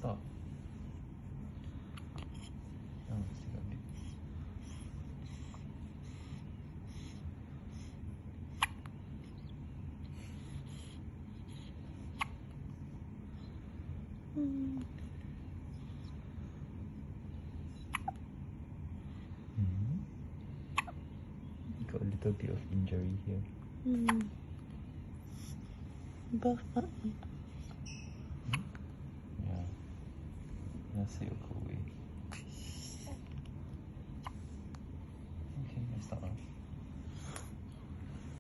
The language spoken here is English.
stop. Oh, still got a bit. Got a little bit of injury here. Both buttons. Yeah. Let's see it go away.